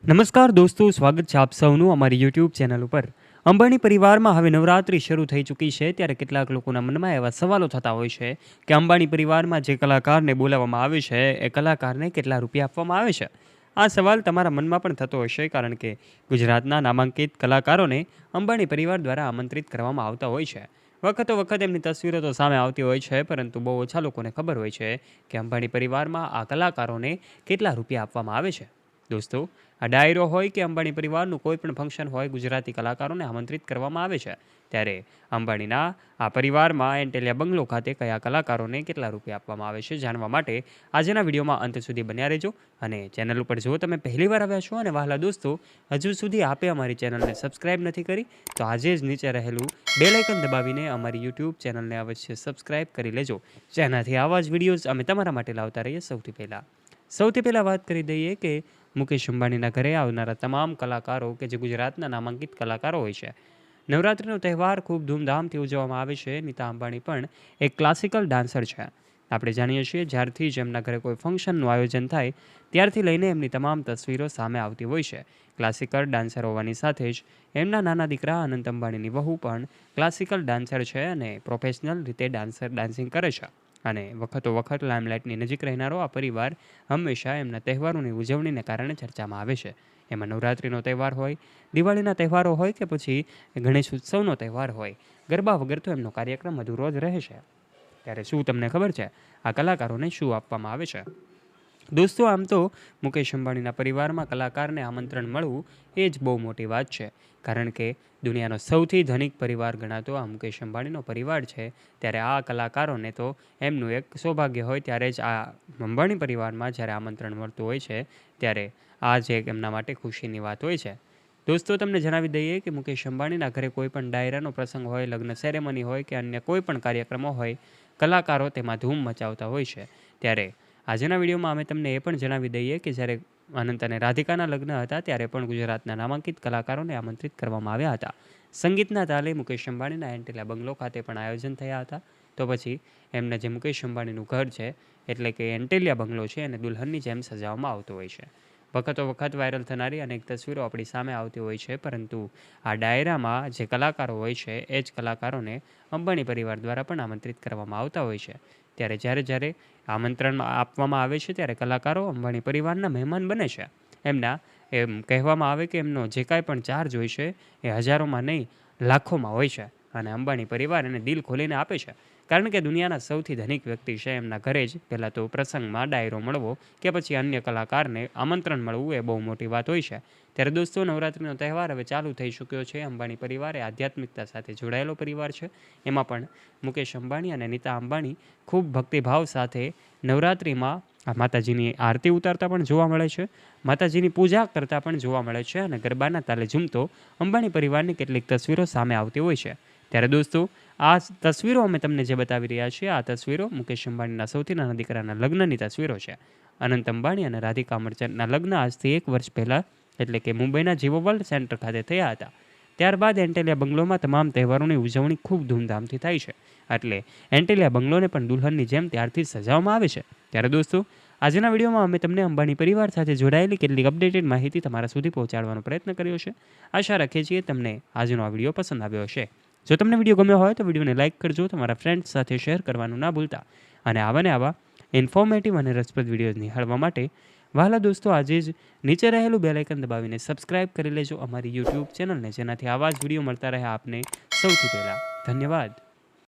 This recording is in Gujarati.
નમસ્કાર દોસ્તો, સ્વાગત છે આપ સૌનું અમારી યુટ્યુબ ચેનલ ઉપર। અંબાણી પરિવારમાં હવે નવરાત્રિ શરૂ થઈ ચૂકી છે, ત્યારે કેટલાક લોકોના મનમાં એવા સવાલો થતા હોય છે કે અંબાણી પરિવારમાં જે કલાકારને બોલાવવામાં આવે છે એ કલાકારને કેટલા રૂપિયા આપવામાં આવે છે। આ સવાલ તમારા મનમાં પણ થતો હશે, કારણ કે ગુજરાતના નામાંકિત કલાકારોને અંબાણી પરિવાર દ્વારા આમંત્રિત કરવામાં આવતા હોય છે। વખતો વખત એમની તસવીરો તો સામે આવતી હોય છે, પરંતુ બહુ ઓછા લોકોને ખબર હોય છે કે અંબાણી પરિવારમાં આ કલાકારોને કેટલા રૂપિયા આપવામાં આવે છે। દોસ્તો, આ ડાયરો હોય કે અંબાણી પરિવારનું કોઈ પણ ફંક્શન હોય, ગુજરાતી કલાકારોને આમંત્રિત કરવામાં આવે છે। ત્યારે અંબાણીના આ પરિવારમાં એન્ટેલિયા બંગલો ખાતે કયા કલાકારોને કેટલા રૂપિયા આપવામાં આવે છે, જાણવા માટે આજના વિડીયોમાં અંત સુધી બન્યા રહેજો। અને ચેનલ ઉપર જો તમે પહેલીવાર આવ્યા છો અને વહાલા દોસ્તો હજુ સુધી આપે અમારી ચેનલને સબસ્ક્રાઇબ નથી કરી, તો આજે જ નીચે રહેલું બેલ આઇકન દબાવીને અમારી યુટ્યુબ ચેનલને અવશ્ય સબસ્ક્રાઇબ કરી લેજો, જેનાથી આવા જ વિડીયોઝ અમે તમારા માટે લાવતા રહીએ સૌથી પહેલાં વાત કરી દઈએ કે મુકેશ અંબાણીના ઘરે આવનારા તમામ કલાકારો કે જે ગુજરાતના નામાંકિત કલાકારો હોય છે, નવરાત્રિનો તહેવાર ખૂબ ધૂમધામથી ઉજવવામાં આવે છે। નીતા અંબાણી પણ એક ક્લાસિકલ ડાન્સર છે। આપણે જાણીએ છીએ, જ્યારથી જ એમના ઘરે કોઈ ફંક્શનનું આયોજન થાય ત્યારથી લઈને એમની તમામ તસવીરો સામે આવતી હોય છે। ક્લાસિકલ ડાન્સર હોવાની સાથે જ એમના નાના દીકરા અનંત અંબાણીની વહુ પણ ક્લાસિકલ ડાન્સર છે અને પ્રોફેશનલ રીતે ડાન્સિંગ કરે છે। અને વખતો વખત લાઇમલાઇટની નજીક રહેનારો આ પરિવાર હંમેશા એમના તહેવારોની ઉજવણીને કારણે ચર્ચામાં આવે છે। એમાં નવરાત્રિનો તહેવાર હોય, દિવાળીના તહેવારો હોય કે પછી ગણેશ ઉત્સવનો તહેવાર હોય, ગરબા વગર તો એમનો કાર્યક્રમ અધૂરો જ રહે છે। ત્યારે શું તમને ખબર છે આ કલાકારોને શું આપવામાં આવે છે? દોસ્તો, આમ તો મુકેશ અંબાણીના પરિવારમાં કલાકારને આમંત્રણ મળવું એ જ બહુ મોટી વાત છે, કારણ કે દુનિયાનો સૌથી ધનિક પરિવાર ગણાતો આ મુકેશ અંબાણીનો પરિવાર છે। ત્યારે આ કલાકારોને તો એમનું એક સૌભાગ્ય હોય ત્યારે જ આ અંબાણી પરિવારમાં જ્યારે આમંત્રણ મળતું હોય છે, ત્યારે આ જ એક એમના માટે ખુશીની વાત હોય છે। દોસ્તો, તમને જણાવી દઈએ કે મુકેશ અંબાણીના ઘરે કોઈ પણ ડાયરાનો પ્રસંગ હોય, લગ્ન સેરેમની હોય કે અન્ય કોઈ પણ કાર્યક્રમો હોય, કલાકારો તેમાં ધૂમ મચાવતા હોય છે। ત્યારે આજના વિડીયોમાં અમે તમને એ પણ જણાવી દઈએ કે જ્યારે અનંત અને રાધિકાના લગ્ન હતા ત્યારે પણ ગુજરાતના નામાંકિત કલાકારોને આમંત્રિત કરવામાં આવ્યા હતા। સંગીતના તાલે મુકેશ અંબાણીના એન્ટેલિયા બંગલો ખાતે પણ આયોજન થયા હતા। તો પછી એમના જે મુકેશ અંબાણીનું ઘર છે, એટલે કે એન્ટેલિયા બંગલો છે, એને દુલ્હનની જેમ સજાવવામાં આવતો હોય છે। વખતો વખત વાયરલ થનારી અનેક તસવીરો આપણી સામે આવતી હોય છે, પરંતુ આ ડાયરામાં જે કલાકારો હોય છે એ જ કલાકારોને અંબાણી પરિવાર દ્વારા પણ આમંત્રિત કરવામાં આવતા હોય છે। ત્યારે જ્યારે આમંત્રણ આપવામાં આવે છે ત્યારે કલાકારો અંબાણી પરિવારના મહેમાન બને છે। એમના એમ કહેવામાં આવે કે એમનો જે કાંઈ પણ ચાર્જ હોય છે એ હજારોમાં નહીં, લાખોમાં હોય છે, અને અંબાણી પરિવાર એને દિલ ખોલીને આપે છે, કારણ કે દુનિયાના સૌથી ધનિક વ્યક્તિ છે એમના ઘરે જ પહેલાં તો પ્રસંગમાં ડાયરો મળવો કે પછી અન્ય કલાકારને આમંત્રણ મળવું એ બહુ મોટી વાત હોય છે। ત્યારે દોસ્તો, નવરાત્રિનો તહેવાર હવે ચાલુ થઈ ચૂક્યો છે। અંબાણી પરિવાર એ આધ્યાત્મિકતા સાથે જોડાયેલો પરિવાર છે। એમાં પણ મુકેશ અંબાણી અને નીતા અંબાણી ખૂબ ભક્તિભાવ સાથે નવરાત્રિમાં આ માતાજીની આરતી ઉતારતા પણ જોવા મળે છે, માતાજીની પૂજા કરતા પણ જોવા મળે છે, અને ગરબાના તાલે ઝૂમતો અંબાણી પરિવારની કેટલીક તસવીરો સામે આવતી હોય છે। ત્યારે દોસ્તો, આ તસવીરો અમે તમને જે બતાવી રહ્યા છીએ, આ તસવીરો મુકેશ અંબાણીના સૌથી નાના દીકરાના લગ્નની તસવીરો છે। અનંત અંબાણી અને રાધિકા મર્ચન્ટના લગ્ન આજથી 1 વર્ષ પહેલાં, એટલે કે મુંબઈના જીવો વર્લ્ડ સેન્ટર ખાતે થયા હતા। ત્યારબાદ એન્ટેલિયા બંગલોમાં તમામ તહેવારોની ઉજવણી ખૂબ ધૂમધામથી થાય છે, એટલે એન્ટેલિયા બંગલોને પણ દુલ્હનની જેમ ત્યારથી જ સજાવવામાં આવે છે। ત્યારે દોસ્તો, આજના વિડીયોમાં અમે તમને અંબાણી પરિવાર સાથે જોડાયેલી કેટલીક અપડેટેડ માહિતી તમારા સુધી પહોંચાડવાનો પ્રયત્ન કર્યો છે। આશા રાખીએ છીએ તમને આજનો આ વિડીયો પસંદ આવ્યો હશે। જો તમને વિડીયો ગમ્યો હોય તો વિડીયોને લાઇક કરજો, તમારા ફ્રેન્ડ્સ સાથે શેર કરવાનું ના ભૂલતા, અને આવા ઇન્ફોર્મેટિવ અને રસપ્રદ વિડીયોઝ નિહાળવા માટે વહાલા દોસ્તો આજે જ નીચે રહેલું બેલ આઇકન દબાવીને સબસ્ક્રાઇબ કરી લેજો અમારી યુટ્યુબ ચેનલને, જેનાથી આવા જ વિડીયો મળતા રહે આપને સૌથી પહેલાં। ધન્યવાદ।